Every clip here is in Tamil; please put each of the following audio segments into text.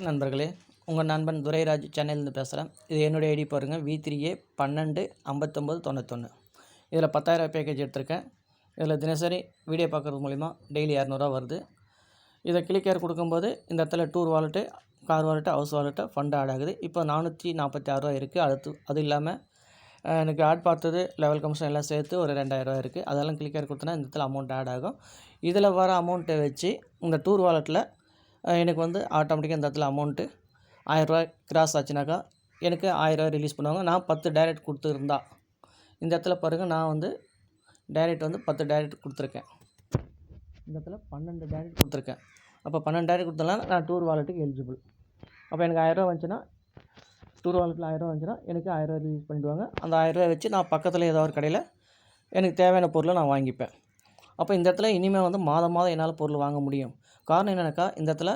நண்பர்களே, உங்கள் நண்பன் துரைராஜ் சென்னையிலேருந்து பேசுகிறேன். இது என்னுடைய ஐடி பாருங்கள், V3A 12 59 91. இதில் 10,000 பேக்கேஜ் எடுத்திருக்கேன். இதில் தினசரி வீடியோ பார்க்குறது மூலிமா டெய்லி 200 வருது. இதை கிளிக்கேர் கொடுக்கும்போது இந்த இடத்துல tour wallet, car wallet, house wallet fund add ஆகுது. இப்போ 446 இருக்குது. அது இல்லாமல் எனக்கு ஆட் பார்த்தது லெவல் கமிஷன் எல்லாம் சேர்த்து ஒரு 2000 இருக்குது. அதெல்லாம் கிளிக்கேர் கொடுத்தனா இந்த இடத்துல அமௌண்ட் ஆட் ஆகும். இதில் வர அமௌண்ட்டை வச்சு இந்த டூர் வாலெட்டில் எனக்கு ஆட்டோமேட்டிக்காக இந்த இடத்துல அமௌண்ட்டு 1000 கிராஸ் ஆச்சுனாக்கா எனக்கு 1000 ரிலீஸ் பண்ணுவாங்க. நான் 10 டைரக்ட் கொடுத்துருந்தா இந்த இடத்துல பாருங்கள், நான் டைரக்ட் 10 டைரக்ட் கொடுத்துருக்கேன். இந்த இடத்துல 12 டைரக்ட் கொடுத்துருக்கேன். அப்போ 12 டைரக்ட் கொடுத்தனால நான் டூர் வாலெட்டுக்கு எலிஜிபிள். அப்போ எனக்கு 1000 வந்துச்சுன்னா, டூர் வாலெட்டில் 1000 வந்துச்சுன்னா எனக்கு 1000 ரிலீஸ் பண்ணிவிடுவாங்க. அந்த 1000 வச்சு நான் பக்கத்தில் ஏதோ ஒரு கடையில் எனக்கு தேவையான பொருளை நான் வாங்கிப்பேன். அப்போ இந்த இடத்துல இனிமேல் மாதம் என்னால் பொருள் வாங்க முடியும். காரணம் என்னென்னாக்கா, இந்த இடத்துல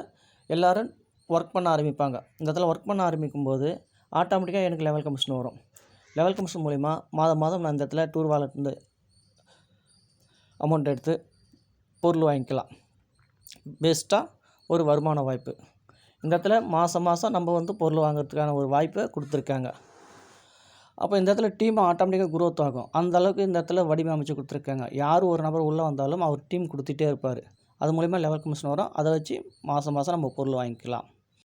எல்லோரும் ஒர்க் பண்ண ஆரம்பிப்பாங்க. இந்த இடத்துல ஒர்க் பண்ண ஆரம்பிக்கும்போது ஆட்டோமேட்டிக்காக எனக்கு லெவல் கமிஷன் வரும். லெவல் கமிஷன் மூலிமா மாதம் நான் இந்த இடத்துல டூர் வாலெட்லேருந்து அமௌண்ட் எடுத்து பொருள் வாங்கிக்கலாம். பெஸ்ட்டாக ஒரு வருமான வாய்ப்பு. இந்த இடத்துல மாதம் நம்ம பொருள் வாங்குறதுக்கான ஒரு வாய்ப்பை கொடுத்துருக்காங்க. அப்போ இந்த இடத்துல டீம் ஆட்டோமேட்டிக்காக குரோத் ஆகும். அந்த அளவுக்கு இந்த இடத்துல வடிவமைச்சு கொடுத்துருக்காங்க. யார் ஒரு நபர் உள்ளே வந்தாலும் அவர் டீம் கொடுத்துட்டே இருப்பார். அது மூலிமா லெவல் கமிஷன் வரும். அதை வச்சு மாதம் நம்ம பொருள் வாங்கிக்கலாம்.